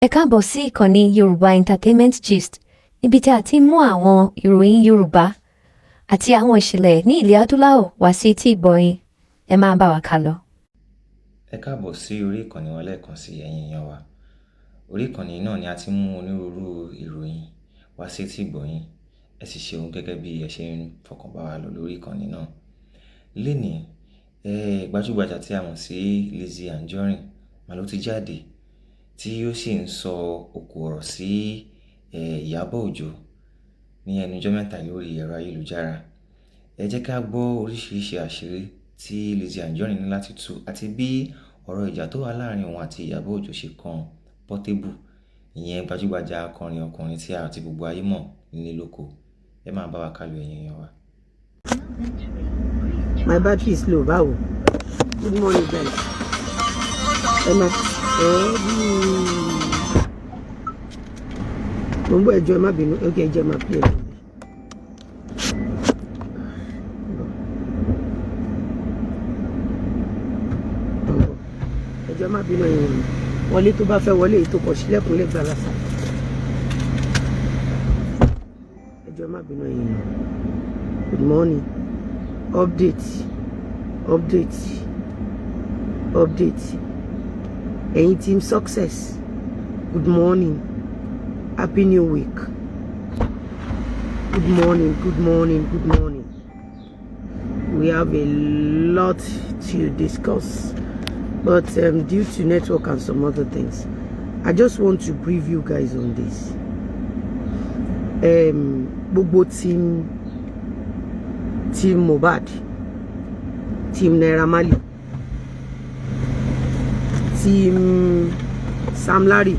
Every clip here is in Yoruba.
Ẹ káàbọ̀ sí ìkànnì Yorùbá Entertainment Gist, níbi tí a ti ń mú àwọn ìròyìn Yorùbá àti àwọn ìṣẹ̀lẹ̀ ní ilẹ̀ adúláwọ̀ wá sí etí ìgbọ̀yín. Ẹ máa bá wa ká lọ. Ẹ káàbọ̀ sí orí ìkànnì wa lẹ́ẹ̀kan sí ẹ̀yin èèyàn wa. Orí ìkànnì náà ni a ti mú onírúurú ìròyìn wá sí etí ìgbọ̀yín. Ẹ sì ṣeun gẹ́gẹ́ bí ẹ ṣe ń fọkàn bá wa lọ lórí ìkànnì náà. Lénìí, gbajúgbajà tí a mọ̀ sí Lizzy Anjorin mà ló ti jáde tí ó sì ń sọ òkú ọ̀rọ̀ sí Ìyàbò Ojo ní ẹnu ọjọ́ mẹ́ta lórí ẹ̀rọ ayélujára. Ẹ jẹ́ ká gbọ́ oríṣiríṣi àṣírí tí Lizzy Anjorin ní láti tú àti bí ọ̀rọ̀ ìjà tó wà láàrin òun àti Ìyàbò Ojo ṣe kan Portable, ìyẹn gbajúgbajà akọrin ọkùnrin tí àti gbogbo ayé mọ̀ nílé lóko. Ẹ máa bá wa ká lọ ẹ̀yin èèyàn wa. My battery is low, báwo. Good morning, guys. Mo ń bọ̀ ẹjọ́ ẹ má bínú, okay, ẹjọ́ má play. Ẹjọ́ má bínú ẹ̀yin wọlé tó bá fẹ́ wọlé èyí tó kọ̀ sílẹ̀kùn lè gbà lásán. Ẹjọ́ má bínú ẹ̀yin. Good morning. Update. Ẹ̀yin team success. Good morning. Happy New Week. Good morning. We have a lot to discuss, but due to network and some other things, I just want to brief you guys on this. Gbogbo team Mohbad, team Naira Marley, team Sam Larry,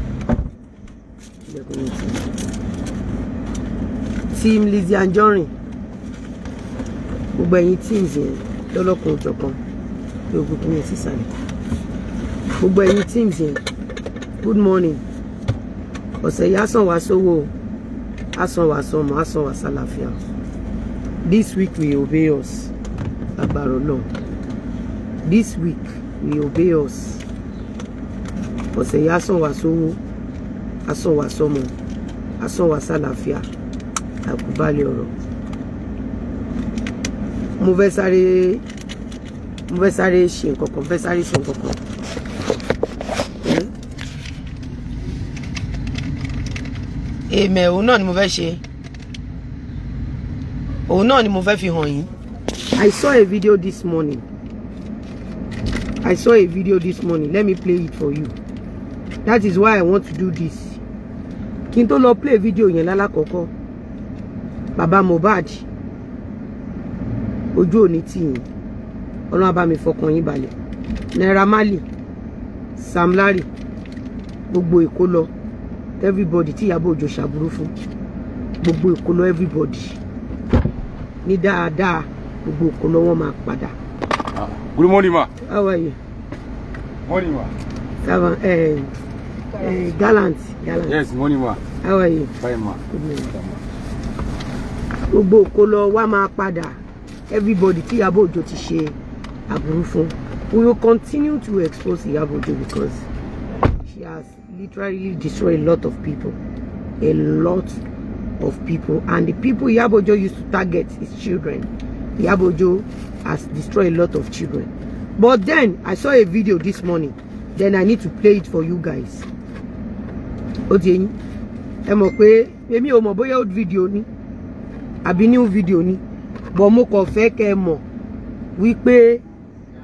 team Lizzy Anjorin, gbogbo ẹ̀yin teams yẹn lọ́lọ́kan òjọ̀kan gbogbo kí yẹn sísàlẹ̀, gbogbo ẹ̀yin teams yẹn good morning. Ọ̀sẹ̀ yìí á sàn wá sówó, á sàn wá sọmọ, á sàn wá sálàáfíà. This week we obey us. Agbára Ọlọ́run. This week we obey us. Ọ̀sẹ̀ yìí á sàn wá sówó, á sàn wá sọmọ, á sàn wá sálàáfíà. Àkúbálẹ̀ ọ̀rọ̀. Mo fẹ́ sáré ṣe nǹkan kan. Èmẹ̀ òun náà ni mo fẹ́ ṣe. Òun náà ni mo fẹ́ fi hàn yín. I saw a video this morning. Let me play it for you. That is why I want to do this. Kí n tó lọ play video yẹn lálákọ̀ọ́kọ́. Bàbá Mohbad. Ojú òní tì yín. Ọlọ́run á bá mi fọkàn yín balẹ̀. Naira Marley, Sam Larry, gbogbo Èkó lọ. Everybody tí Ìyàbò Ojo ṣàbúrú fún. Gbogbo Èkó lọ everybody. Ní dáadáa gbogbo Èkó lọ wọ́n máa padà. Good morning, ma. How are you? Morning, ma. Gallant. Yes, morning, ma. How are you? Fine, ma. Good morning. Gbogbo Èkó lọ wá máa padà. Everybody tí Ìyàbò Ojo ti ṣe àbúrú fún. We will continue to expose Ìyàbò Ojo because she has literally destroyed a lot of people. And the people Ìyàbò Ojo used to target is children. Ìyàbò Ojo has destroyed a lot of children. But then I saw a video this morning. Then I need to play it for you guys. Ó ti yín. Ẹ mọ̀ pé èmi ò mọ̀ bóyá old video ni àbí new video ni. But mo kàn fẹ́ kẹ́ mọ̀ wípé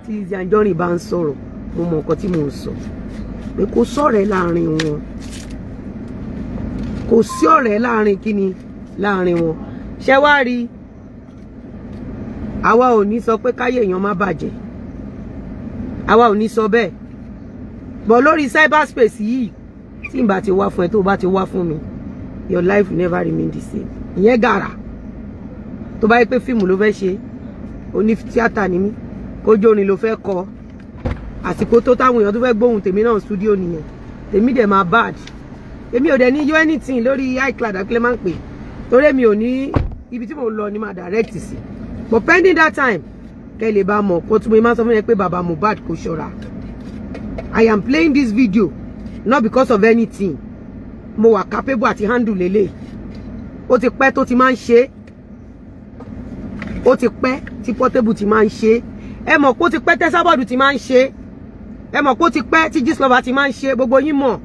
tí Lizzy Anjorin bá ń sọ̀rọ̀, mo mọ̀ nǹkan tí mo ń sọ. Pé kò sọ̀rẹ́ láàrin wọn. Kò sí ọ̀rẹ́ láàrin kíni láàrin wọn. Ṣé wá rí, àwa ò ní sọ pé káyé èèyàn má bàjẹ́. Àwa ò ní sọ bẹ́ẹ̀. But lórí cyberspace yìí, tí n bá ti wá fún ẹ tó bá ti wá fún mi, your life will never remain the same. Ìyẹn gàrà. Tó bá yẹ pé fíìmù ló fẹ́ ṣe, oní tíátà ni mí, kójó orin ló fẹ́ kọ. Àsìkò tó táwọn èèyàn tó fẹ́ gbóhùn tèmi náà studio nìyẹn. Tèmi dẹ̀ máa bad. Èmi ò dẹ̀ ní yọ anything lórí iCloud àkílẹ̀ máa ń pè. Torí èmi ò ní ibi tí mo lọ ni máa direct sí. But pending that time, kẹ́ lè bá mọ̀ kó tún mo máa sọ fún yẹn pé bàbá Mohbad kò ṣọ́ra. I am playing this video not because of anything. mo wà capable àti handle lélẹ̀. Ó ti pẹ́ tó ti máa ń ṣe. Ó ti pẹ́ tí Portable ti máa ń ṣe. Ẹ mọ̀ pé ó ti pẹ́ tẹ́sábọ̀dù ti máa ń ṣe. Ẹ mọ̀ pé ó ti pẹ́ tí Gistlover ti máa ń ṣe, gbogbo yín mọ̀.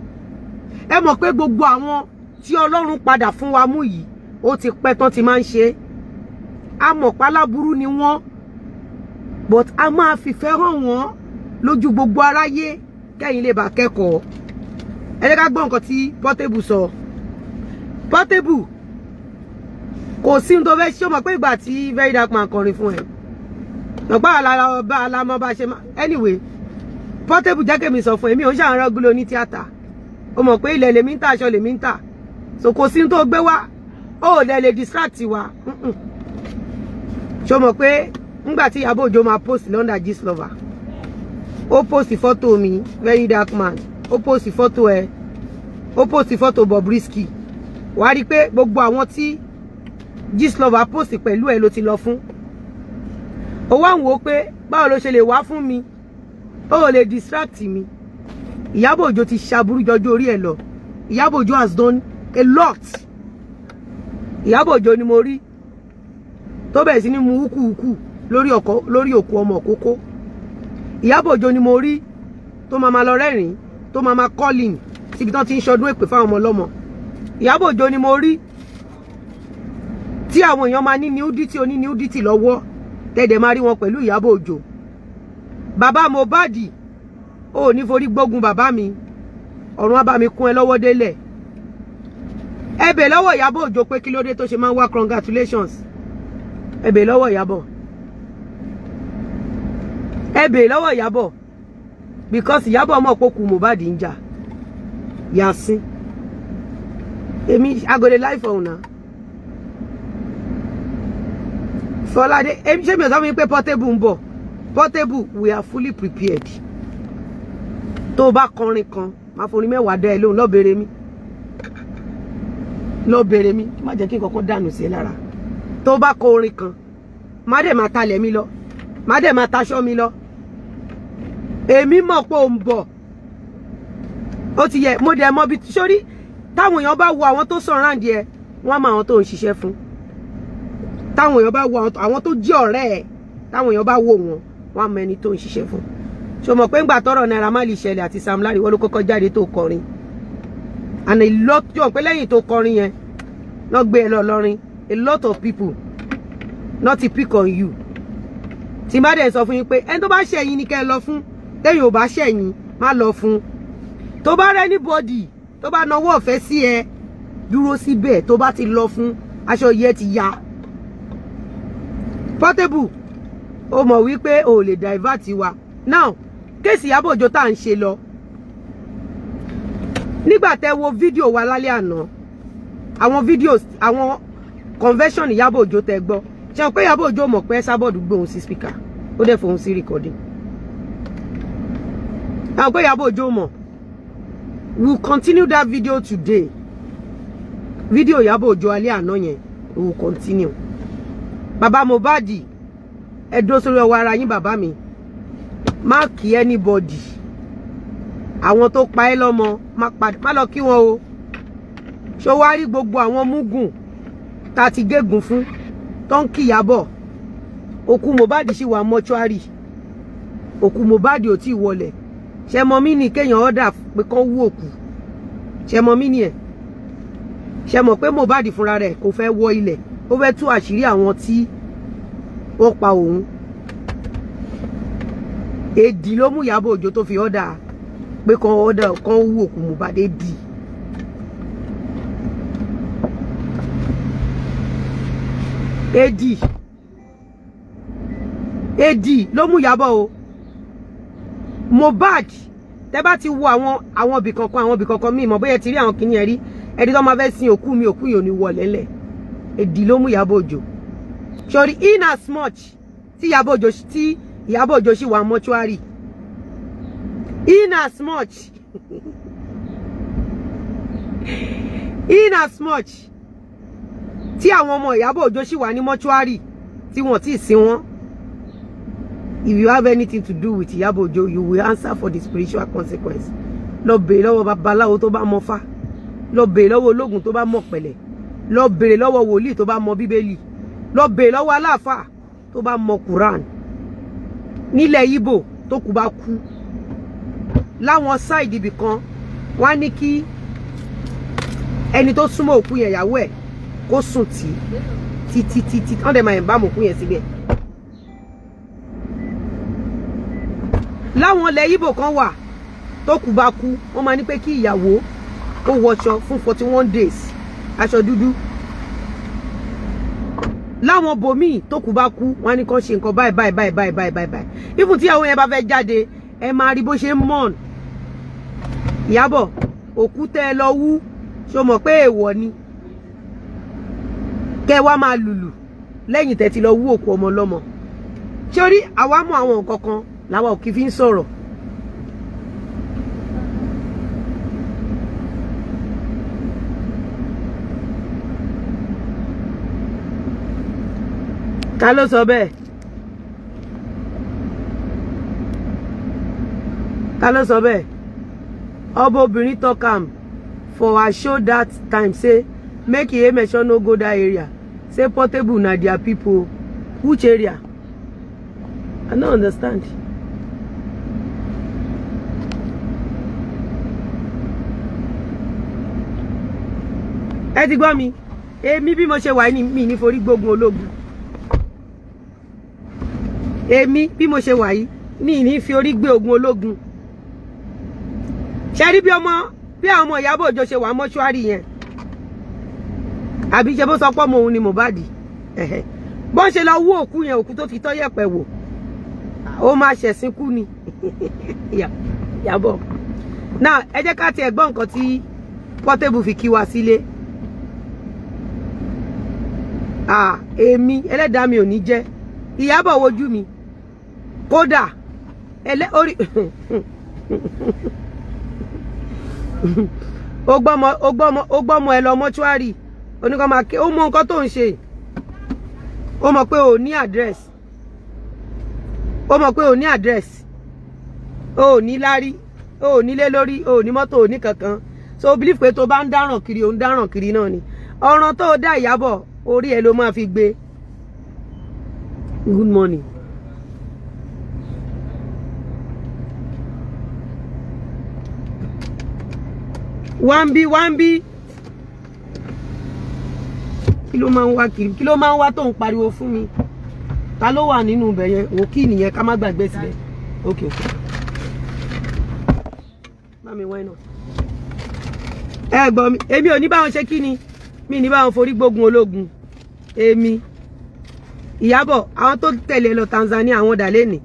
Ẹ mọ̀ pé gbogbo àwọn tí Ọlọ́run padà fún wa mú yìí ó ti pẹ́ tán ti máa ń ṣe. A mọ̀ pálábùrú ni wọ́n, but a máa fìfẹ́ hàn wọ́n lójú gbogbo aráyé kẹ́yìn lè bá kẹ́kọ̀ọ́. Ẹ jẹ́ ká gbọ́ nǹkan tí Portable sọ. Portable kò sí ohun tó fẹ́ ṣe, ó mọ̀ pé ìgbà tí Very Dark Man kọrin fún ẹ ọ̀pá alámọ́ bá ṣe máa. Anyway, Portable jẹ́ kémi sọ fún èmi ò ń ṣàwọn rọ́gúlò ní tíátà. Ó mọ̀ pé ilẹ̀ lèmi ń tà, aṣọ lèmi ń tà, so kò sí ohun tó gbé wá ó lè distract wa. Ṣó mọ̀ pé nígbà tí Ìyàbò Ojo máa post lọ́ndà Gistlover, ó post fọ́tò mi Very Dark Man, ó post fọ́tò ẹ, ó post fọ́tò Bobrisky. Wàá rí pé gbogbo àwọn tí Gistlover post pẹ̀lú ẹ ló ti lọ fún. Ó wá ń wò pé báwo ló ṣe lè wá fún mi, ó lè distract mi. Ìyàbò Ojo ti ṣàbúrú jọjú orí ẹ lọ. Ìyàbò Ojo has done a lot. Ìyàbò Ojo ni mo rí tó bẹ̀rẹ̀ sí ní mu húkúhúkú lórí òkú ọmọ kókó. Ìyàbò Ojo ni mo rí tó máa lọ rẹ́rìn, tó máa calling síbi tán ti ń ṣọdún èpè fáwọn ọmọ ọlọ́mọ. Ìyàbò Ojo ni mo rí tí àwọn èèyàn máa ní nudity oní nudity lọ́wọ́, tẹ́dẹ̀ máa rí wọn pẹ̀lú Ìyàbò Ojo. Bàbá Mohbad ó ní forí gbógun bàbá mi, ọ̀run á bá mi kún ẹ lọ́wọ́ délẹ̀. Ẹ bẹ̀ lọ́wọ́ Ìyàbò Ojo pé kí ló dé tó ṣe máa ń wá congratulations. Ẹ bẹ̀ lọ́wọ́ Ìyàbò. Ẹ bẹ̀ lọ́wọ́ Ìyàbò, because Ìyàbò mọ̀ pé kú Mohbad ń jà. Yasin. Èmi agode life on na. Fọládé, èmi ṣe mi sọ mi pé Portable ń bọ̀. Portable, we are fully prepared. Tó bá kọrin kan, máa forin mẹ́wàá dá ẹ lóhùn, lọ bèrè mi. Lọ bèrè mi, má jẹ́ kí nǹkan dànù sí ẹ lára. Tó bá kọ orin kan, má dẹ̀ máa talẹ̀ mi lọ, má dẹ̀ máa taṣọ́ mi lọ. Èmi mọ̀ pé ó ń bọ̀. Ó ti yẹ, mo dẹ̀ mọ̀ bí sórí táwọn èèyàn bá wo àwọn tó surround ẹ, wọ́n mọ àwọn tó ń ṣiṣẹ́ fún. Táwọn èèyàn bá wo àwọn tó jẹ́ ọ̀rẹ́ ẹ, táwọn èèyàn bá wo wọn, wọ́n mọ ẹni tó ń ṣiṣẹ́ fún. Ṣó mọ̀ pé ńgbà tọ́rọ̀ Naira Marley ṣẹlẹ̀ àti Sam Larry wọ́n ló kọ́kọ́ jáde tó kọrin. And a lot jọ pé lẹ́yìn tó kọrin yẹn, lọ gbé ẹ lọ lọ́rin. A lot of people not to pick on you. Tí n bá dẹ̀ sọ fún yín pé ẹni tó bá ṣẹ̀yìn ni kẹ́ lọ fún, tẹ́yìn ò bá ṣẹ̀yìn má lọ fún. Tó bá rẹ́ anybody tó bá nawọ́ ọ̀fẹ́ sí ẹ, dúró síbẹ̀. Tó bá ti lọ fún, aṣọ yẹ ti ya. Portable, ó mọ̀ wípé o lè divert wa. Now, kéèsì Ìyàbò Ojo tá ń ṣe lọ. Nígbà tẹ́ wo fídíò wa lálẹ́ àná, àwọn videos, àwọn conversion Ìyàbò Ojo tẹ́ gbọ́. Ṣé o pé Ìyàbò Ojo mọ̀ pé sábọ̀dù gbóhùn sí speaker, ó dẹ̀ fohùn sí recording. Ṣé o pé Ìyàbò Ojo mọ̀? We'll continue that video today. Video Ìyàbò Ojo alẹ́ àná yẹn, we will continue. Bàbá Mohbad, ẹ dó sórí ọwọ́ ara yín bàbá mi. Má kí anybody. Àwọn tó pa ẹ́ lọ́mọ, má lọ kí wọn o. Ṣó wá rí gbogbo àwọn múgùn tá ti gégùn fún tó ń kí Ìyàbò. Òkú Mohbad ṣì wà mọ́ṣúárì. Òkú Mohbad ò tí wọlẹ̀. Ṣé mọ̀ mí ní kéèyàn order pé kán wú òkú. Ṣé mọ̀ mí ní ẹ̀. Ṣé mọ̀ pé Mohbad fúnra rẹ̀ kò fẹ́ wọ ilẹ̀. Ó fẹ́ tú àṣírí àwọn tí wọ́n pa òun. Èdì ló mú Ìyàbò Ojo tó fi order pé kán wú òkú Mohbad. Èdì. Èdì ló mú Ìyàbò o. Mohbad, tẹ́ bá ti wo àwọn ibì kankan mi mọ̀ bóyá ti rí àwọn kìíní ẹ rí. Ẹni tó máa fẹ́ sin òkú mi, òkú yìí ò ní wọlé lẹ̀. Èdì ló mú Ìyàbò Ojo. Sorry, in as much tí Ìyàbò Ojo ṣì wà mọ́ṣúárì. In as much tí àwọn ọmọ Ìyàbò Ojo ṣì wà ní mọ́ṣúárì tí wọ́n ti sin wọ́n. If you have anything to do with Ìyàbò Ojo, you will answer for the spiritual consequence. Lọ bèèrè lọ́wọ́ babaláwo tó bá mọ̀ fá. lọ bèrè lọ́wọ́ ológun tó bá mọ̀ pẹ̀lẹ́, lọ bèrè lọ́wọ́ wòlíì tó bá mọ̀ bíbélì, lọ bèrè lọ́wọ́ aláàfáà tó bá mọ̀ Quran. Nílẹ̀ Ìgbò tó kú bá kú láwọn side ibì kan wọ́n ní kí ẹni tó súnmọ́ òkú yẹn ìyàwó ẹ̀ kó sùn títí wọ́n dẹ̀ máa ń bá mọ̀ òkú yẹn síbẹ̀. Láwọn ilẹ̀ Ìgbò kan wà tó kú bá kú wọ́n máa ní pé kí ìyàwó kó wọṣọ fún 41 days aṣọ dúdú. Láwọn bòmíì tó kú bá kú wọ́n ní kó ṣe nǹkan báyìí. Even tí àwọn yẹn bá fẹ́ jáde ẹ máa rí bó ṣe ń mọ̀n. Ìyàbọ̀ òkú tẹ́ ẹ lọ wú ṣó mọ̀ pé èèwọ̀ ni kẹ́ wá máa lùlù lẹ́yìn tẹ́ ti lọ wú òkú ọmọ lọ́mọ. Ṣé orí àwa mọ̀ àwọn nǹkan kan làwa ò kì fi ń sọ̀rọ̀. Ta ló sọ bẹ́ẹ̀? Ta ló sọ bẹ́ẹ̀? Ọba obìnrin talk am for her show that time say make Iyemesho no go that area. Say Portable na their people. Which area? I don't understand. Ẹ ti gbọ́ mi, èmi bí mo ṣe wà ní mi ní forí gbógun ológun. Èmi bí mo ṣe wà yìí ní ní fi orí gbé ogun ológun. Ṣé rí bí àwọn ọmọ Ìyàbò Ojo ṣe wà mọ́ṣúárì yẹn? Àbí ṣe bó sọ pé ọmọ òun ni Mohbad. Bó ṣe lọ wú òkú yẹn, òkú tó ti tọ́ yẹ̀pẹ̀ wò. Ó máa ṣẹ̀sìn kú ni. Ìyàbọ̀. Now, ẹ jẹ́ ká tiẹ̀ gbọ́ nǹkan tí Portable fi kí wa sílé. Èmi ẹlẹ́dàá mi ò ní jẹ́. Ìyàbọ̀ wojú mi. Kódà orí ó gbọ́mọ ẹ lọ mọ́ṣúárì oníkan máa ké ó mọ nǹkan tó ń ṣe. Ó mọ̀ pé ò ní àdírẹ́sì. Ó mọ̀ pé ò ní àdírẹ́sì. Ó ní lárí, ó nílé lórí, ó ní mọ́tò, ó ní kankan. So believe pé tó bá ń dáràn kiri, ó ń dáràn kiri náà ni. Ọ̀ràn tó dá Ìyàbọ̀ orí ẹ ló máa fi gbé. Good morning. Wambi. Kí ló máa ń wá kiri? Kí ló máa ń wá tó ń pariwo fún mi? Ta ló wà nínú ibẹ̀ yẹn? Wò kí nìyẹn ká má gbàgbé sílẹ̀. Okay. Mami why not? Ẹ gbọ́ mi, èmi ò ní bá wọn ṣe kíni? Mi ní bá wọn forí gbógun ológun. Èmi Ìyàbọ̀, àwọn tó tẹ̀lé lọ Tanzania àwọn dà lẹ́nì.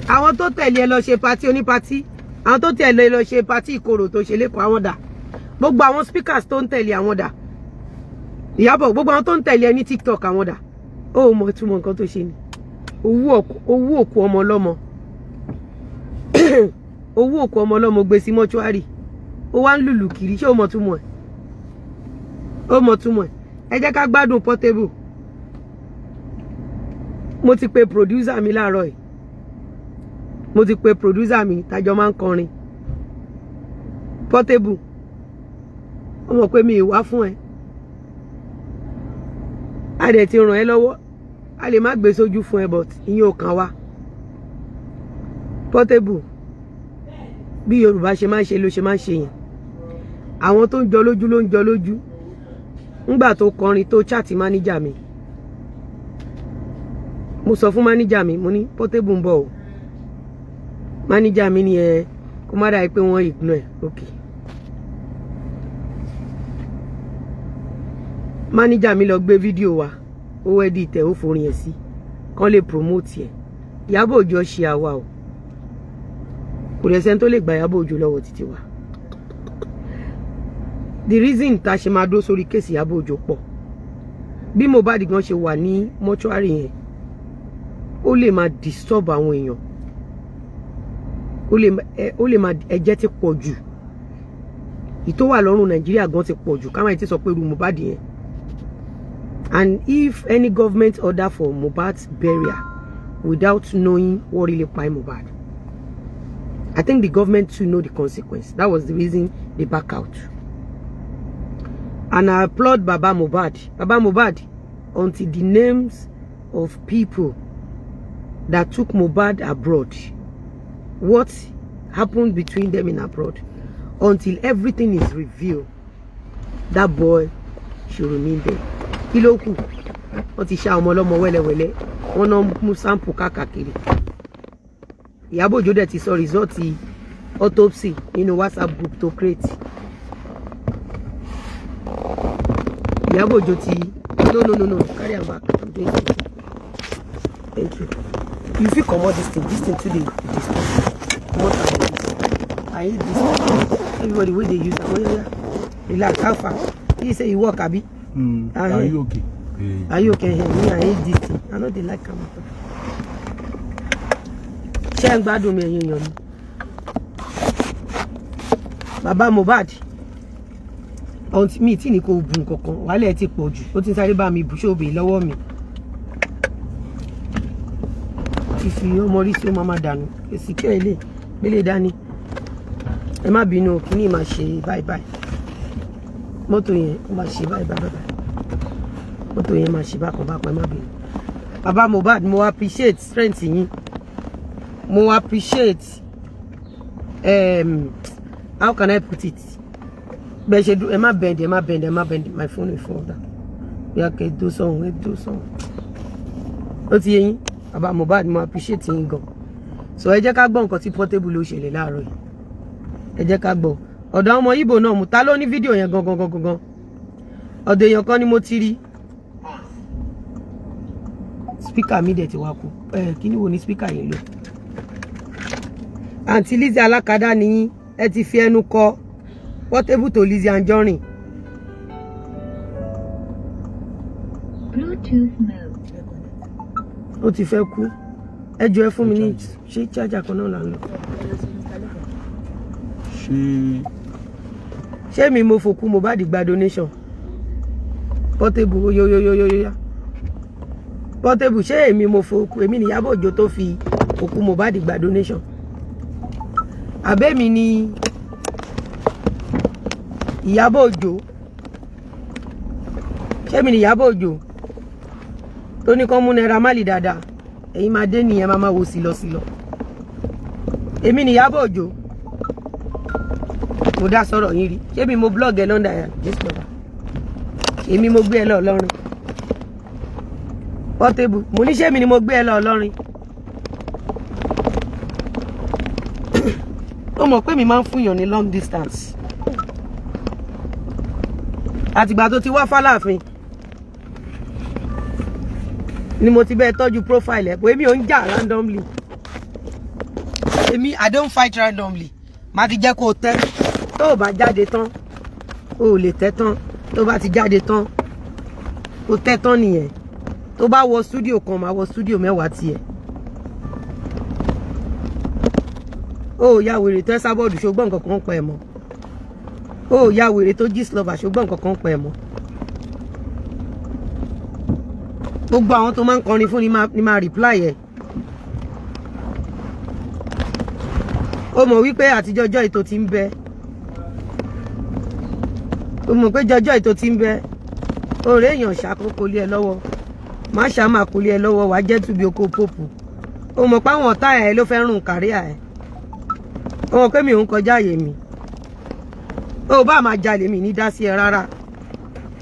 Àwọn tó tẹ̀lé lọ ṣe party oníparty. Àwọn tó tẹ̀lé lọ ṣe party ìkorò tó ṣe lẹ́kọ̀ọ́ àwọn dà. Gbogbo àwọn speakers tó ń tẹ̀lé àwọn dà. Ìyàbọ̀, gbogbo àwọn tó ń tẹ̀lé ní TikTok àwọn dà. Ó mọ̀ túmọ̀ nǹkan tó ṣe ni. Owó òkú ọmọ ọlọ́mọ. Owó òkú ọmọ ọlọ́mọ gbé sí mọ́ṣúárì. Ó wá ń lùlù kiri. Ṣé ó mọ̀ túmọ̀ ẹ̀? Ó mọ̀ túmọ̀ ẹ̀. Ẹ jẹ́ ká gbádùn Portable. Mo ti pe producer mi láàárọ̀ yìí. Mo ti pe producer mi tájọ máa ń kọrin. Portable. Ó mọ̀ pé mi ì wá fún ẹ. A dẹ̀ ti ràn ẹ́ lọ́wọ́. A lè má gbé sójú fún ẹ but ìyẹn ò kàn wá. Portable. Bí Yorùbá ṣe máa ń ṣe ló ṣe máa ń ṣe yẹn. Àwọn tó ń jọ lójú ló ń jọ lójú. Ńgbà tó kọrin tó chat manager mi. Mo sọ fún manager mi, mo ní Portable ń bọ̀ o. Manager mi ní ẹ kó má dàí pé wọ́n ignore ẹ̀. Okay. Manager mi lọ gbé fídíò wa, ó edit ẹ̀, ó forin ẹ̀ sí. Kán lè promote ẹ̀. Ìyàbò Ojo ṣe àwa o. Kò dẹ̀ sẹ́ni tó lè gba Ìyàbò Ojo lọ́wọ́ títí wa. The reason ta ṣe máa dó sórí kéèsì Ìyàbò Ojo pọ̀. Bí Mohbad gan ṣe wà ní mọ́ṣúárì yẹn, ó lè máa disturb àwọn èèyàn. Ó lè máa ẹ̀jẹ̀ ti pọ̀ jù. Ìtó wà lọ́rùn Nàìjíríà gan ti pọ̀ jù. Ká má ti sọ pé irú Mohbad yẹn. And if any government order for Mohbad's burial without knowing what really pa Mohbad, I think the government too know the consequence. That was the reason they back out. And I applaud Baba Mohbad. Baba Mohbad, until the names of people that took Mohbad abroad, what happened between them in abroad, until everything is revealed, that boy should remain there. Iloku, wọ́n ti ṣá ọmọ ọlọ́mọ wẹ́lẹ́wẹ́lẹ́, wọ́n náà mú sample káàkiri. Ìyàbò Ojo dẹ̀ ti sọ result autopsy nínú WhatsApp group to create. Ìyàbò Ojo ti no, carry am back. I'm doing something. Thank you. You feel comot this thing today. What I hate this. Everybody wey dey use am. Oh yeah. Relax, how far? You say you work, abi? Are you okay? Are you okay? Me, I hate this thing. I know they like am. Ṣé ń gbádùn mi ẹ̀yin èèyàn ni? Baba Mohbad. Mi tí ní kò bu nǹkankan, wàhálà ti pọ̀ jù. Ó ti sáré bá mi bù ṣóòbè lọ́wọ́ mi. Ìfi ọmọ rí sí ó máa dànù. Èsì kẹ́ ilé, gbélé dání. Ẹ má bínú, kíní máa ṣe báyìí. Mọ́tò yẹn ó máa ṣe báyìí. Mọ́tò yẹn máa ṣe bákan, ẹ má bínú. Baba Mohbad, mo appreciate strength yín. Mo appreciate how can I put it? But she do ẹ má bend my phone will fall down. We are do something. Ó ti yé yín, Baba Mohbad, mo appreciate yín gan. So ẹ jẹ́ ká gbọ́ nǹkan tí Portable ló ṣẹlẹ̀ láàárọ̀ yìí. Ẹ jẹ́ ká gbọ́. Ọ̀dọ̀ ọmọ Ìgbò náà mú ta ló ní fídíò yẹn gangan. Ọ̀dọ̀ èèyàn kan ni mo ti rí. Speaker mi dẹ̀ ti wá kú. Kíni wo ni speaker yẹn lò? Àǹtí Lizzy alákadá ni yín, ẹ ti fi ẹnu kọ Portable tó Lizzy Anjorin. Bluetooth mode. Ó ti fẹ́ kú. Ẹ jọ̀ọ́ ẹ fún mi ní ṣé charger kan náà là ń lò. Ṣé mi mo fòkú Mohbad gba donation? Portable yo. Portable ṣé èmi mo fòkú, èmi ni Ìyàbò Ojo tó fi òkú Mohbad gba donation. Àbẹ́mi ni Ìyàbò Ojo. Ṣé mi ni Ìyàbò Ojo tó ní kán mú Naira Marley dáadáa? Ẹ̀yin máa dé nìyẹn máa wo sílọ. Èmi ni Ìyàbò Ojo. Mo dá sọ̀rọ̀ yín rí. Ṣé mi mo blog ẹ lọ́ndà yà Gistlover? Èmi mo gbé ẹ lọ Ìlọrin. Portable, mo ní ṣé mi ni mo gbé ẹ lọ Ìlọrin? Ó mọ̀ pé mi máa ń fún yàn ní long distance. Àtìgbà tó ti wá f'Aláàfin ni mo ti bẹ́ẹ̀ tọ́jú profile ẹ̀ pé èmi ò ń jà randomly. I don't fight randomly. Má ti jẹ́ kó o tẹ́. Tó o bá jáde tán, o ò lè tẹ́ tán. Tó bá ti jáde tán, o tẹ́ tán nìyẹn. Tó bá wọ studio kan, máa wọ studio mẹ́wàá tiẹ̀. O ya wèrè tó Sábọ̀dù ṣùgbọ́n nǹkan kan pa ẹ̀ mọ́. O ya wèrè tó Gistlover ṣùgbọ́n nǹkan kan pa ẹ̀ mọ́. Gbogbo àwọn tó máa ń kọrin fún ni máa reply ẹ̀. O mọ̀ wípé àtijọ́ ọjọ́ ètò ti ń bẹ. O mọ̀ pé jọjọ́ ètò ti ń bẹ. Ọ̀rẹ́ èèyàn ṣàkókò lé ẹ lọ́wọ́. Má ṣá máa kó lé ẹ lọ́wọ́, wàá jẹ́ tùbí oko pòpù. O mọ̀ pé àwọn ọ̀tá ẹ̀ ló fẹ́ rùn kàríà ẹ̀. O mọ̀ pé mi ò ń kọjá àyè mi. O bá máa jalè mi ní dá sí ẹ rárá.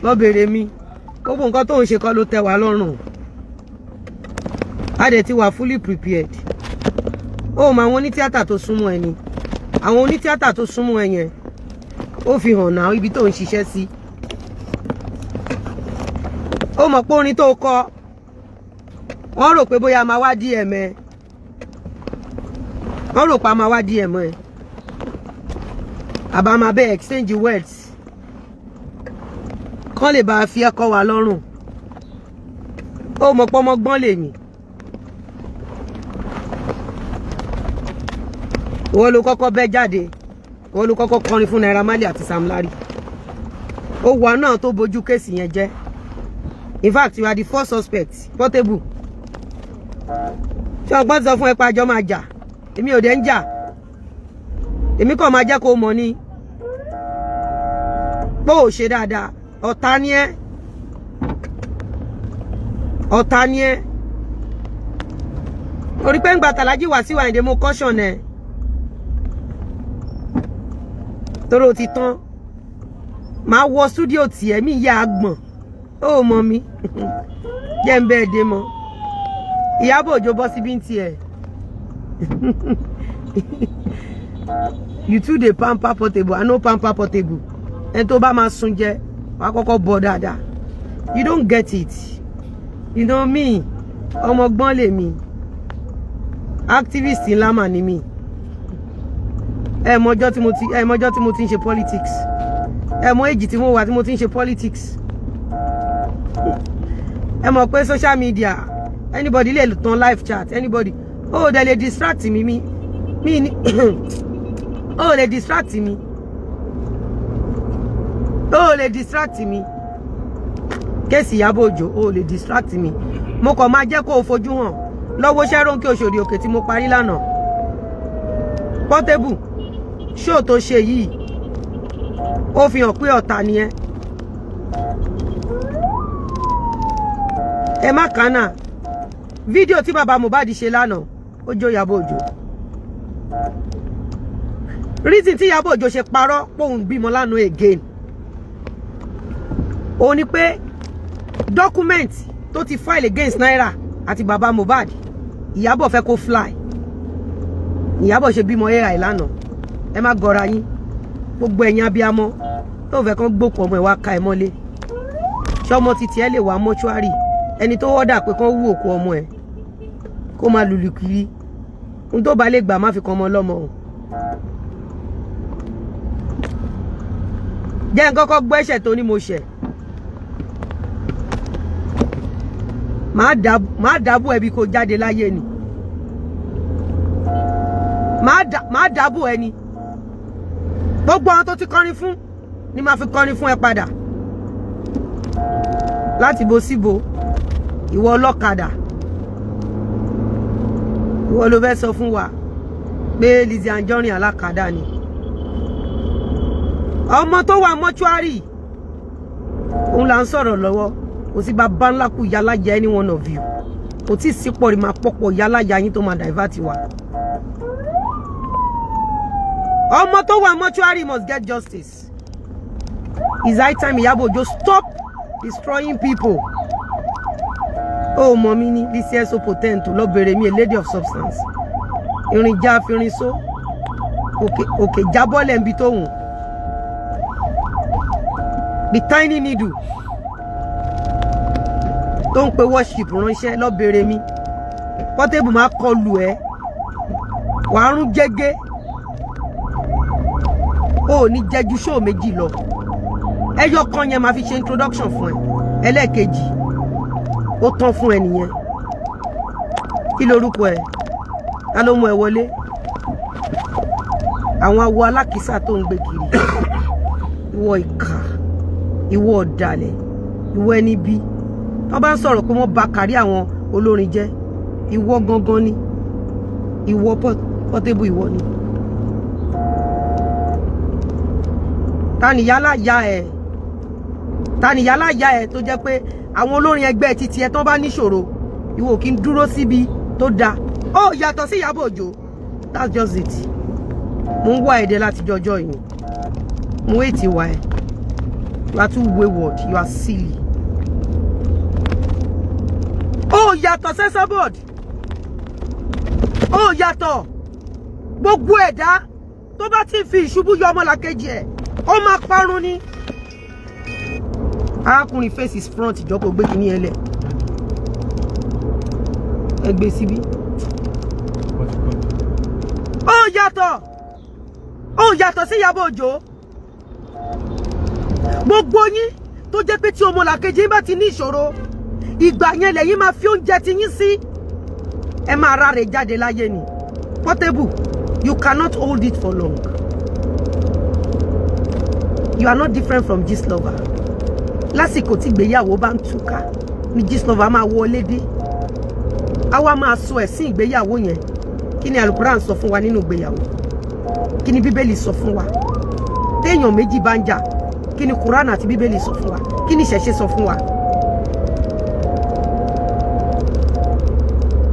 Lọ bèrè mi. Gbogbo nǹkan tó ń ṣe kọ́ ló tẹ́ wa lọ́rùn. A dẹ̀ ti wà fully prepared. O mọ̀ àwọn onítíátà tó súnmọ́ ẹ ni. Àwọn onítíátà tó súnmọ́ ẹ yẹn, ó fi hàn náà ibi tó ń ṣiṣẹ́ sí. O mọ̀ pé orin tó kọ, wọ́n rò pé bóyá máa wá DM ẹ. Wọ́n rò pé a máa wá DM ẹ. Àbá máa bẹ́ exchange words. Kán lè bá fi ẹkọ wa lọ́rùn. O mọ̀ pé ọmọ gbọ́n lè yìn. Wọ́n ló kọ́kọ́ bẹ́ jáde. Wọ́n ló kọ́kọ́ kọrin fún Naira Marley àti Sam Larry. Ó wà náà tó bojú kéèsì yẹn jẹ́. In fact, you are the first suspect. Portable. Ṣé ọgbọ́n sọ fún ẹ pé àjọ máa jà? Èmi ò dẹ̀ ń jà. èmi kàn máa jẹ́ kó mọ̀ ni pé ò ṣe dáadáa ọ̀tá ni ẹ́ ọ̀tá ni ẹ́ orí pé ń gba tàlájì wá sí wàyíǹde mo caution ẹ̀ tóró ti tán máa wọ studio tiẹ̀ mi yá agbọ̀n ó mọ mi jẹ́ ń bẹ́ẹ̀ dé mọ́ Ìyàbò Ojo bọ́ síbí ń tiẹ̀ you too dey pamper portable I no pamper portable ẹni tó bá máa sun jẹ wàá kọ́kọ́ bọ́ dáadáa you don't get it you know me ọmọ gbọ́n lèmi activist ńlá mà ni mi ẹ mọjọ́ tí mo ti ń ṣe politics ẹ mọ èjì tí mo wà tí mo ti ń ṣe politics ẹ mọ̀ pé social media anybody lè tan live chat anybody oh they lè distract mi ni oh lè distract mi oh lè distract mi kéèsì Ìyàbò Ojo oh lè distract mi mo kàn máa jẹ́ kó o fojú hàn lọ́wọ́ Ṣẹ́rónkè Òṣòdì Òkè tí mo parí lánàá Portable show tó ṣe yìí ó fi hàn pé ọ̀tá ni ẹ́ ẹ má kánà fídíò tí bàbá Mohbad ṣe lánàá ó jó Ìyàbò Ojo reason tí Ìyàbò Ojo ṣe parọ́ póun bímọ lánàá again ó ní pé document tó ti file against Naira àti bàbá Mohbad Ìyàbò fẹ́ kó fly Ìyàbò ṣe bímọ AI lánàá ẹ má gọra yín gbogbo ẹ̀yin abiyamọ tó fẹ́ kán gbókùn ọmọ ẹ̀ wá ka ẹ mọ́lé ṣọmọ títí ẹ lè wá mọ́ṣúárì ẹni tó wọ́dà pé kán wú òkú ọmọ ẹ̀ kó máa lùlù kiri ohun tó bá lè gbà má fi kan ọmọ ọlọ́mọ o jẹ́ n kọ́kọ́ gbọ́ ẹ̀ṣẹ̀ tó ní mo ṣẹ̀ máa dábò ẹbí kó jáde láyé ni máa dábò ẹni gbogbo àwọn tó ti kọrin fún ni máa fi kọrin fún ẹ padà láti bo síbo ìwọ ọlọ́kadà ìwọ ló fẹ́ sọ fún wa pé Lizzy Anjorin alákadà ni ọmọ tó wà mọ́ṣúárì òun là ń sọ̀rọ̀ lọ́wọ́ kò sí bàbá ńlá kù yálàjà any one of you kò tí ì sípò rí máa pọ̀pọ̀ yálàjà yín tó máa divert wa ọmọ tó wà mọ́ṣúárì must get justice it's high time Ìyàbò Ojo stop destroying people oh mọ̀mí ní Lizzy so potent lọ bèrè mi a lady of substance irin já firin so òkè jábọ́lẹ̀ ń bi tó hùn the tiny needle tó ń pe worship ránṣẹ́ lọ bèrè mi Portable máa kọlù ẹ wàá rún jẹ́gẹ́ ó ní jẹ́jú show méjì lọ ẹyọ kan yẹn máa fi ṣe introduction fún ẹ ẹlẹ́ẹ̀kejì ó tán fún ẹ nìyẹn kí lorúkọ ẹ ta ló mú ẹ wọlé àwọn awo alákìísà tó ń gbé kiri ìwọ ìkà ìwọ ọ̀dàlẹ̀ ìwọ ẹni bí wọ́n bá ń sọ̀rọ̀ pé wọ́n bà kárí àwọn olórin jẹ́ ìwọ gangan ni ìwọ Portable ìwọ ni tani yálà ya ẹ tó jẹ́ pé àwọn olórin ẹgbẹ́ títí ẹ tán bá níṣòro ìwọ kí n dúró síbi tó dáa ó yàtọ̀ sí Ìyàbò Ojo that's just it mo ń wá èdè láti jọjọ́ yìí mo wé ti wá ẹ you are too wayward you are silly ó yàtọ̀ sẹ́sọ́bọ̀d ó yàtọ̀ gbogbo ẹ̀dá tó bá ti fi ìṣubú yọ ọmọlàkejì ẹ̀ ó máa parun ni arákùnrin face is front ìjọpọ̀ gbé kìíní ẹlẹ̀ ẹgbẹ́ síbí ó yàtọ̀ sí Ìyàbò Ojo gbogbo yín tó jẹ́ pé tí ọmọlàkejì bá ti ní ìṣòro ìgbà yẹn lẹ́yìn máa fi oúnjẹ ti yín sí ẹ máa ráre jáde láyé ni Portable you cannot hold it for long you are not different from Gistlover lásìkò tí ìgbéyàwó bá ń túká ní Gistlover máa wọlé dé àwa máa sọ ẹ̀sìn ìgbéyàwó yẹn kí ni Al-Quran sọ fún wa nínú ìgbéyàwó kí ni bíbélì sọ fún wa téèyàn méjì bá ń jà kí ni Kùránì àti bíbélì sọ fún wa kí ni ìṣẹ̀ṣe sọ fún wa.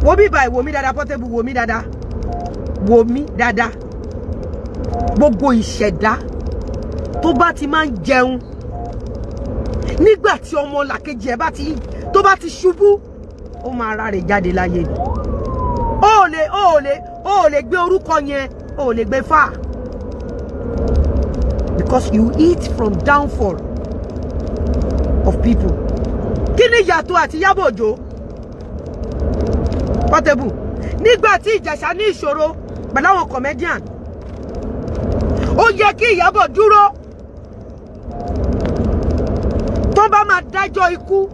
wo bí báyìí wò mí dáadáa Portable wò mí dáadáa wò mí dáadáa gbogbo ìṣẹ̀dá tó bá ti máa ń jẹun nígbà tí ọmọ làkejì ẹ̀ bá ti tó bá ti ṣubú ó máa ra rẹ̀ jáde láyé ni ó lè gbé orúkọ yẹn ó lè gbé fà because you eat from downfall of people. Kí ni Ìyàtò àti Ìyàbò Ojo Portable nígbà tí Ìjẹ̀ṣà ní ìṣòro pẹ̀lú àwọn comedian ó yẹ kí Ìyàbò dúró tó bá máa dájọ́ ikú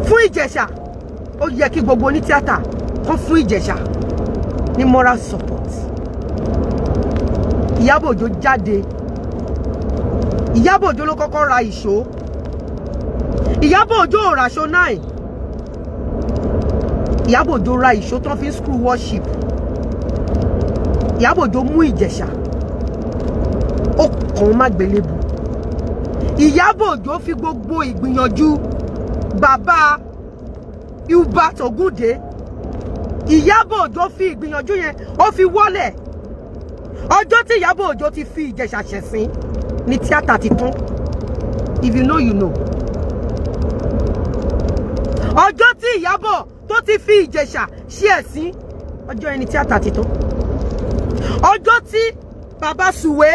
fún Ìjẹ̀ṣà ó yẹ kí gbogbo oní tíátà kó fún Ìjẹ̀ṣà ní moral support. Ìyàbò Ojo jáde Ìyàbò Ojo ló kọ́kọ́ ra ìṣó Ìyàbò Ojo ò raṣọ 9 Ìyàbò Ojo ra ìṣó tán fi ń screw worship Ìyàbò Ojo mú Ìjẹ̀ṣà ó kàn má gbélébù Ìyàbò Ojo fi gbogbo ìgbìyànjú bàbá Uba Togunde Ìyàbò Ojo fi ìgbìyànjú yẹn ó fi wọlẹ̀ ọjọ́ tí Ìyàbò Ojo ti fi Ìjẹ̀ṣà ṣẹ̀sín ní tíátà ti tán if you know you know ọjọ́ tí Ìyàbò tó ti fi Ìjẹ̀ṣà ṣe ẹ̀sín ọjọ́ ẹni tíátà ti tán ọjọ́ tí bàbá Sùwé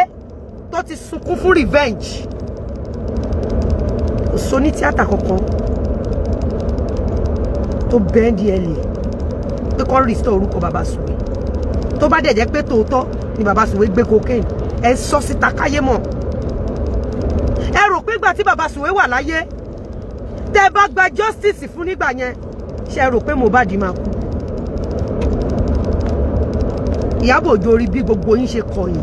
tó ti sunkún fún revenge kò sọ ní tíátà kankan tó bẹ́ẹ̀ndì ẹ̀ lè pé kọ́ restore orúkọ bàbá Sùwé tó bá dẹ̀ jẹ́ pé tòótọ́ ni bàbá Sùwé gbé cocaine ẹ sọ síta káyé mọ̀ ẹ rò pé ìgbà tí bàbá Sùwé wà láyé tẹ́ bá gba justice fún nígbà yẹn ṣe rò pé Mohbad máa kú. Ìyàbò Ojo rí bí gbogbo yín ṣe kọ̀yìn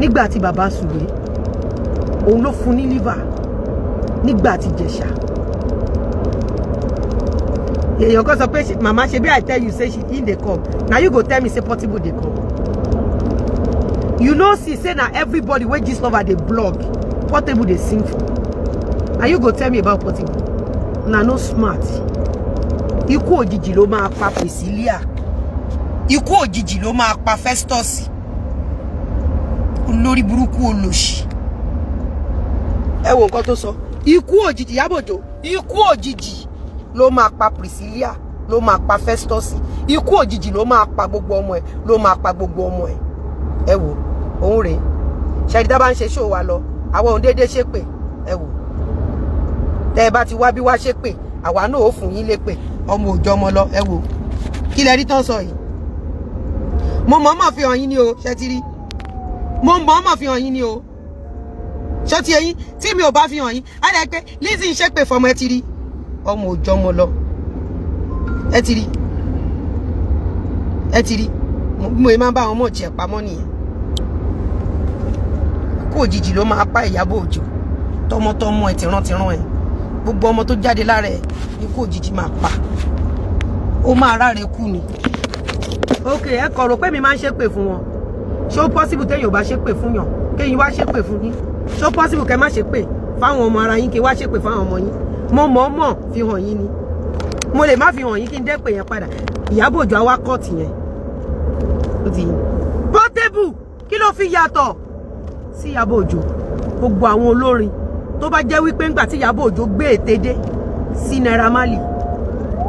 nígbà tí bàbá Sùwé òun ló fún ní liver nígbà tí Ìjẹ̀ṣà èèyàn kan sọ pé màmá ṣe bí I tell you say she in dey come na you go tell me say Portable dey come you know see say na everybody wey Gistlover dey blog Portable dey sing for na you go tell me about Portable na no smart ikú òjijì ló máa pa Priscilla ikú òjijì ló máa pa Festus olórí burúkú olòṣì ẹ wo nǹkan tó sọ ikú òjijì Ìyàbò Ojo ikú òjijì ló máa pa Priscilla ló máa pa Festus ikú òjijì ló máa pa gbogbo ọmọ ẹ ló máa pa gbogbo ọmọ ẹ ẹ wo òun rèé ṣẹ́ni tá bá ń ṣe ṣó wa lọ àwọn òun déédéé ṣépè ẹ wo tẹ́ ẹ bá ti wá bí wá ṣépè àwa náà ó fún yín lépè ọmọ òjò ọmọ lọ ẹ wo kí lẹ rí tán sọ yìí mo mọ̀ọ́mọ̀ fi hàn yín ni o ṣe ti rí mo mọ̀ọ́mọ̀ fi hàn yín ni o ṣé ti ẹ̀yin tí mi ò bá fi hàn yín á dẹ̀ pé Lizzy ń ṣépè fọmọ ẹ ti rí ọmọ òjò ọmọ lọ ẹ ti rí mo máa bá àwọn ọmọ ọ̀jẹ̀ pamọ́ nìyẹn kó òjijì ló máa pa Ìyàbò Ojo tọmọtọmọ ẹ tìrantìran ẹ gbogbo ọmọ tó jáde lára ẹ ní kó òjijì máa pa ó máa ráre kú ni. ok ẹ kọ̀ rò pé mi máa ń ṣépè fún wọn ṣé ó possible téèyàn ò bá ṣépè fún yàn kéyìn wá ṣépè fún yín ṣé ó possible kẹ́ má ṣépè fáwọn ọmọ ara yín kí wá ṣépè fáwọn ọmọ yín mo mọ̀ọ́mọ̀ fi hàn yín ni mo lè má fi hàn yín kí n dẹ́pẹ̀ yẹn padà Ìyàbò Ojo àwa kọ́ọ̀tì yẹn ó ti yín. Portable kí ló fi yàtọ̀ sí Ìyàbò Ojo gbogbo àwọn olórin tó bá jẹ́ wípé ńgbà tí Ìyàbò Ojo gbé ète dé sí Naira Marley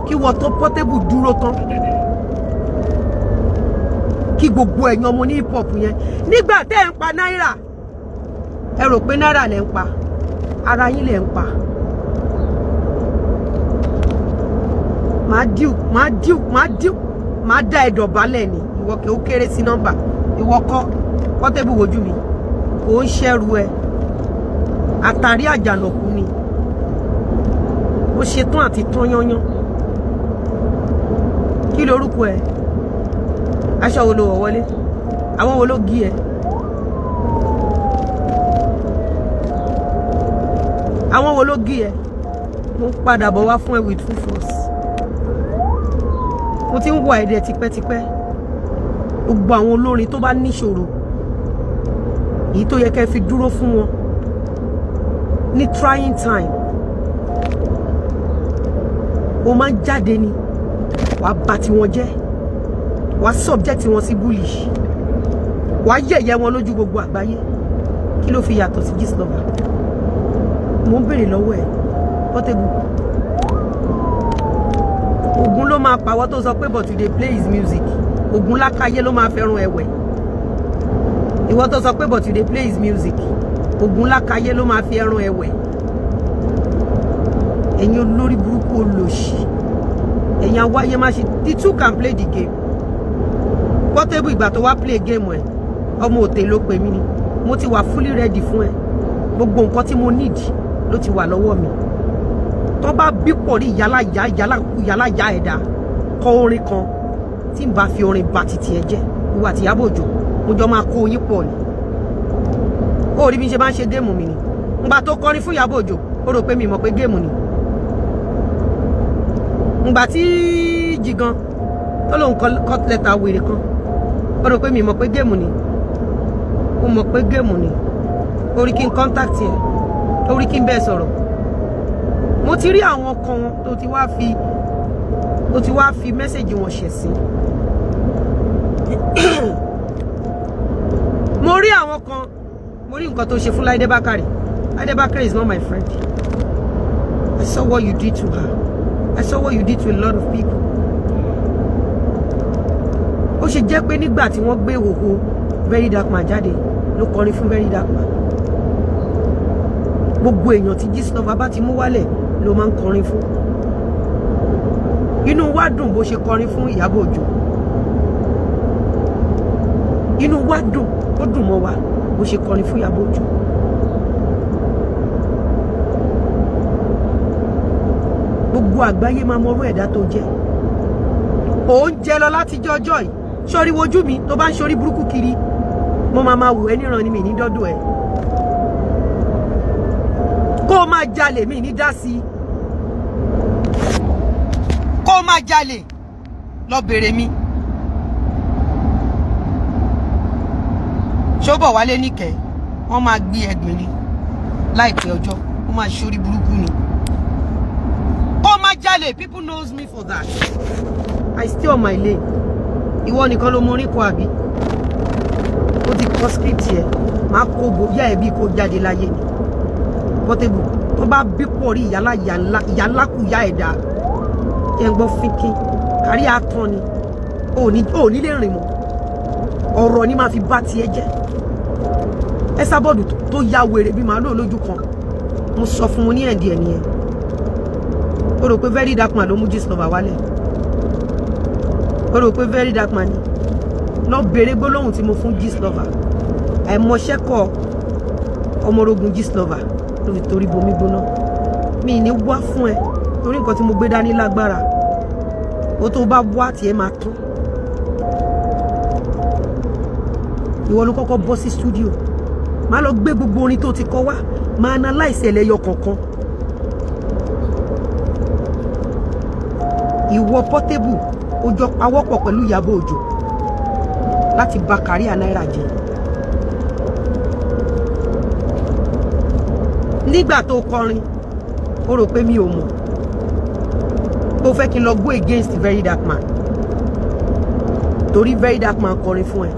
kí wọ́n tó Portable dúró tán kí gbogbo ẹ̀yin ọmọ ní hip hop yẹn nígbà tẹ́ ń pa náírà ẹ rò pé náírà lẹ́ ń pa ara yín lẹ́ ń pa. máa dá ẹ̀dọ̀ balẹ̀ ni ìwọ kẹ́ ó kéré sí nọ́mbà ìwọ kọ́ Portable wojú mi kò ń ṣẹ́rù ẹ àtàrí àjànàkú ni ó ṣetán àti tán yányán kí lorúkọ ẹ aṣọ wo ló wọ̀ wọlé àwọn wo ló gí ẹ àwọn wo ló gí ẹ mo ń padà bọ̀ wá fún ẹ with full force mo ti ń wọ ẹ̀dẹ̀ tipẹ́tipẹ́ gbogbo àwọn olórin tó bá níṣòro èyí tó yẹ kẹ́ fi dúró fún wọn ní trying time ó máa ń jáde ni wàá bà tiwọn jẹ́ wàá subject wọn sí bully wàá yẹ̀yẹ́ wọn lójú gbogbo àgbáyé kí ló fi yàtọ̀ sí Gistlover mo ń béèrè lọ́wọ́ ẹ̀ Portable Ògún ló máa pàwọ́ tó sọ pé but you dey play his music Ògún lákàyé ló máa fẹ́ràn ẹ̀wẹ̀ ìwọ tó sọ pé but you dey play his music Ògún lákàyé ló máa fi ẹran ẹ̀wẹ̀ ẹ̀yin olórí burúkú olòṣì ẹ̀yin awáyé má ṣe the two can play the game Portable ìgbà tó wá play game ẹ̀ ọmọ òtè ló pè mí ni mo ti wà fully ready fún ẹ gbogbo nǹkan tí mo need ló ti wà lọ́wọ́ mi tó bá bí pọ̀ rí yálà ya ẹ̀dá kọ orin kan tí n bá fi orin bá titi ẹ jẹ́ ìwà àti Ìyàbò Ojo mo jọ máa kó yín pọ̀ ni ó rí bí n ṣe máa ń ṣe géèmù mi ni ngbà tó kọrin fún Ìyàbò Ojo ó rò pé mi mọ̀ pé géèmù ni ngbà tí Jigan tó lóun cut letter wèrè kan ó rò pé mi mọ̀ pé géèmù ni ó mọ̀ pé géèmù ni ó rí kí n contact ẹ ó rí kí n bẹ́ẹ̀ sọ̀rọ̀ mo ti rí àwọn kan tó ti wá fi mẹ́sẹ̀jì wọn ṣẹ̀ sí mo rí àwọn kan mo rí nǹkan tó ṣe fún Láìdé Bákàrè Láìdé Bákàrè is not my friend I saw what you did to her I saw what you did to a lot of people ó ṣe jẹ́ pé nígbà tí wọ́n gbé ìhòòhò Very Dark Man jáde ló kọrin fún Very Dark Man gbogbo èèyàn tí Gistlover bá ti mú wálẹ̀ ló máa ń kọrin fún inú wa dùn bó ṣe kọrin fún Ìyàbò Ojo inú wa dùn ó dùn mọ́ wa bó ṣe kọrin fún Ìyàbò Ojo gbogbo àgbáyé máa mọ orú ẹ̀dá tó jẹ́ òun jẹ lọ láti jọjọ́ yìí sórí wojú mi tó bá ń sórí burúkú kiri mo máa wù ẹ́ níran ni mi ní dọ́dọ̀ ẹ̀ kó o máa jalè mi ní dá sí kó o máa jalè lọ bèrè mi ṣóbọ̀ wálé níkẹ́ wọ́n máa gbé ẹgbìn ni láìpẹ́ ọjọ́ wọ́n máa sórí burúkú ni kó o máa jalè people knows me for that I stay on my lane ìwọ nìkan ló mọ orin kọ àbí ó ti kọ script yẹ máa kó bóyá ẹbí kó jáde láyé ni Portable tó bá bí pọ̀ rí ìyálà kù yá ẹ̀dá ẹ̀ ń gbọ́ fínkín kárí àtọ́ ni ò ní lè rìn mọ́ ọ̀rọ̀ ni máa fi bá tiẹ̀ jẹ́ ẹ sábọ́ọ̀dù tó ya wèrè bí màálù lójú kan mo sọ fún mo ní ẹ̀dí ẹ̀ nìyẹn ó rò pé Very Dark Man ló mú Gistlover wálẹ̀ ó rò pé Very Dark Man ni lọ bèrè gbólóhùn tí mo fún Gistlover àìmọṣẹ́kọ̀ ọmọrogún Gistlover ló fi torí bomi gbóná mi ní wá fún ẹ torí nǹkan tí mo gbé dání lágbára ó tó bá wá tí ẹ máa tán ìwọ ló kọ́kọ́ bọ́ sí studio máa lọ gbé gbogbo orin tó ti kọ wá máa analyse ẹlẹ́yọ kọ̀ọ̀kan ìwọ Portable ó jọ pawọ́pọ̀ pẹ̀lú Ìyàbò Ojo láti bà career náírà jẹ́ nígbà tó kọrin ó rò pé mi ò mọ̀ tó fẹ́ kí n lọ go against Very Dark Man torí Very Dark Man kọrin fún ẹ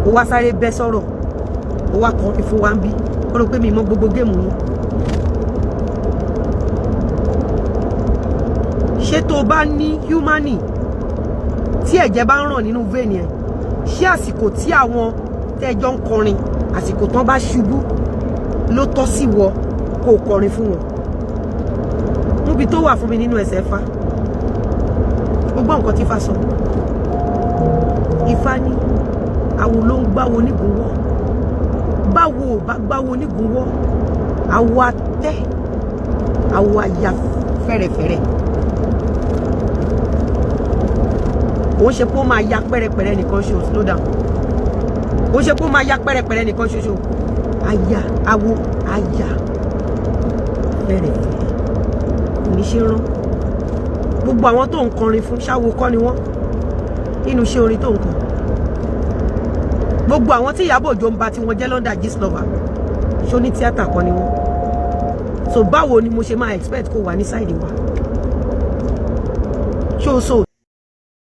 ó wá sáré bẹ́ sọ̀rọ̀ ó wá kọrin fún wa ń bí ó rò pé mi mọ̀ gbogbo géèmù yín ṣé tó bá ní humani tí ẹ̀jẹ̀ bá ń ràn nínú vein ẹ̀ ṣé àsìkò tí àwọn tẹ́jọ́ ń kọrin àsìkò tán bá ṣubú ló tọ́ sí wọ kó o kọrin fún wọn níbi tó wà fún mi nínú ẹsẹ̀ Ifá ó gbọ́ nǹkan tí Ifá sọ Ifá ní àwo ló ń gbáwo nígunwọ́ báwo ò bá gbáwo nígunwọ́ àwo atẹ́ àwo àyà fẹ́rẹ̀fẹ́rẹ̀ ó ṣe pé ó máa ya pẹ́rẹpẹ̀rẹ nìkan ṣoṣo slow down ó ṣe pé ó máa ya pẹ́rẹpẹ̀rẹ nìkan ṣoṣo àyà àwo àyà fẹ́rẹ̀fẹ́rẹ̀ oníṣẹ́ rán gbogbo àwọn tó ń kọrin fún ṣáwo kọ́ ni wọ́n nínú iṣẹ́ orin tó ń kọ gbogbo àwọn tí Ìyàbò Ojo ń ba tí wọ́n jẹ́ lọ́ndà Gistlover ṣó ní tíátà kan ni wọ́n. So báwo ni mo ṣe máa expect kó wà ní side wa? Ṣó so